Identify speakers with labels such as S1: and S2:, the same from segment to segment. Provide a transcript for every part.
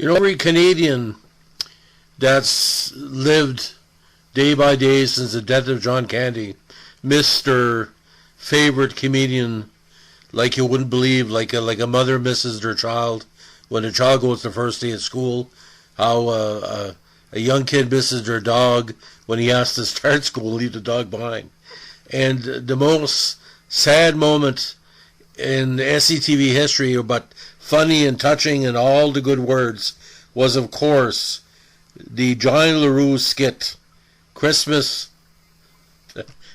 S1: Every Canadian that's lived day by day since the death of John Candy missed their favorite comedian like you wouldn't believe, like a mother misses their child when a child goes the first day at school, how a young kid misses their dog when he has to start school, leave the dog behind. And the most sad moment in SCTV history, but funny and touching and all the good words, was of course the Johnny Larue skit, Christmas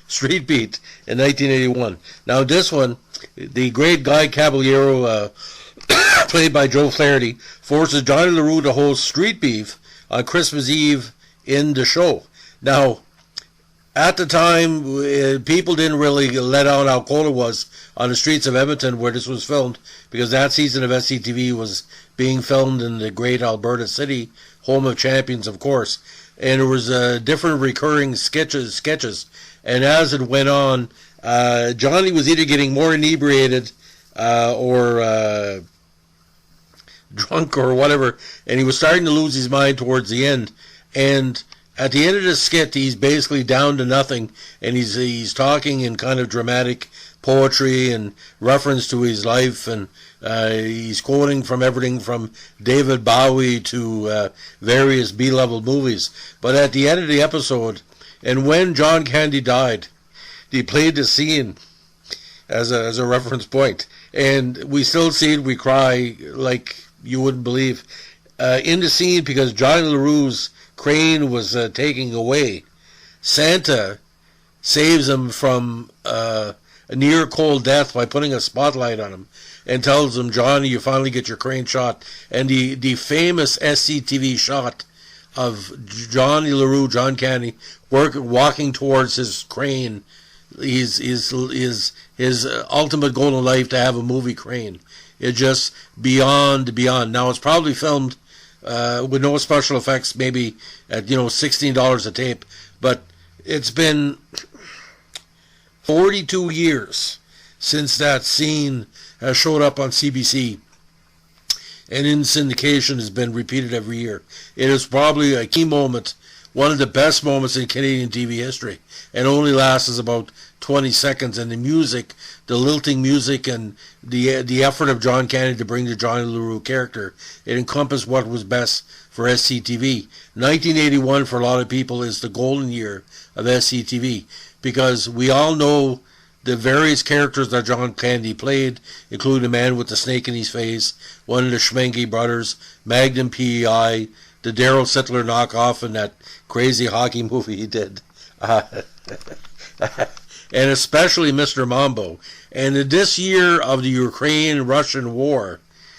S1: Street Beat in 1981. Now this one, the great Guy Caballero, played by Joe Flaherty, forces Johnny Larue to host Street Beef on Christmas Eve in the show. Now, at the time, people didn't really let out how cold it was on the streets of Edmonton where this was filmed, because that season of SCTV was being filmed in the great Alberta city, home of champions, of course. And there was different recurring sketches. And as it went on, Johnny was either getting more inebriated or drunk or whatever, and he was starting to lose his mind towards the end. And at the end of the skit, he's basically down to nothing, and he's talking in kind of dramatic poetry and reference to his life, and he's quoting from everything from David Bowie to various B-level movies. But at the end of the episode, and when John Candy died, he played the scene as a reference point, and we still see it. We cry like you wouldn't believe in the scene, because Johnny Larue's crane was taking away. Santa saves him from a near cold death by putting a spotlight on him and tells him, Johnny, you finally get your crane shot. And the famous SCTV shot of Johnny Larue, John Candy, walking towards his crane, his ultimate goal in life, to have a movie crane. It's just beyond. Now it's probably filmed with no special effects, maybe at $16 a tape, but it's been 42 years since that scene has showed up on CBC, and in syndication has been repeated every year. It is probably a key moment, one of the best moments in Canadian TV history, and only lasts about 20 seconds. And the music, the lilting music, and the effort of John Candy to bring the Johnny Larue character, it encompassed what was best for SCTV. 1981 for a lot of people is the golden year of SCTV, because we all know the various characters that John Candy played, including the man with the snake in his face, one of the Schmenke brothers, Magnum PEI, the Daryl Sittler knockoff in that crazy hockey movie he did. And especially Mr. Mambo. And in this year of the Ukraine-Russian war,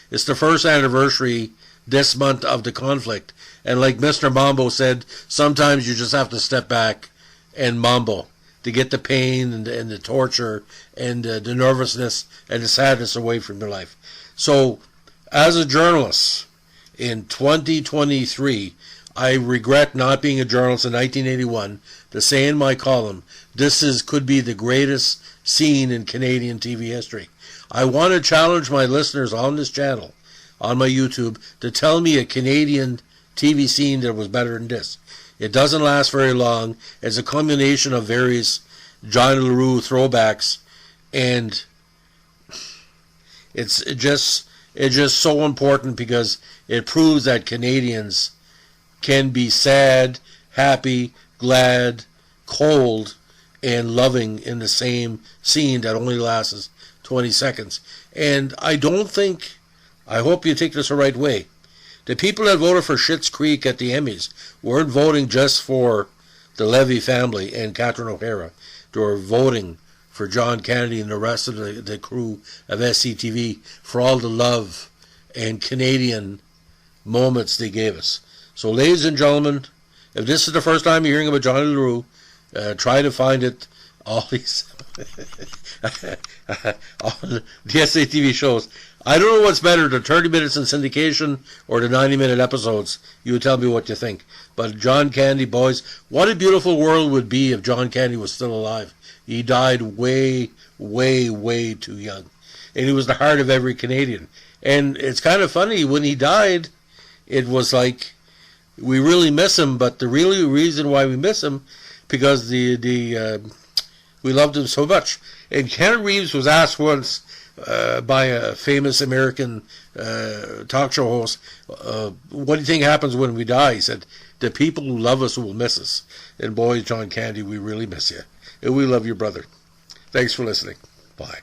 S1: it's the first anniversary this month of the conflict. And like Mr. Mambo said, sometimes you just have to step back and mambo to get the pain and the torture and the nervousness and the sadness away from your life. So, as a journalist in 2023, I regret not being a journalist in 1981 to say in my column, this could be the greatest scene in Canadian TV history. I want to challenge my listeners on this channel, on my YouTube, to tell me a Canadian TV scene that was better than this. It doesn't last very long. It's a combination of various Johnny Larue throwbacks, and it's just so important, because it proves that Canadians can be sad, happy, glad, cold, and loving in the same scene that only lasts 20 seconds. And I hope you take this the right way. The people that voted for Schitt's Creek at the Emmys weren't voting just for the Levy family and Catherine O'Hara. They were voting for John Candy and the rest of the crew of SCTV for all the love and Canadian moments they gave us. So, ladies and gentlemen, if this is the first time you're hearing about Johnny Larue, try to find it. All these on the SCTV shows. I don't know what's better, the 30 minutes in syndication or the 90-minute episodes. You tell me what you think. But John Candy, boys, what a beautiful world would be if John Candy was still alive. He died way, way, way too young. And he was the heart of every Canadian. And it's kind of funny, when he died, it was like we really miss him, but the really reason why we miss him because we loved him so much. And Ken Reeves was asked once by a famous American talk show host, what do you think happens when we die? He said, the people who love us will miss us. And boy, John Candy, we really miss you. And we love your brother. Thanks for listening. Bye.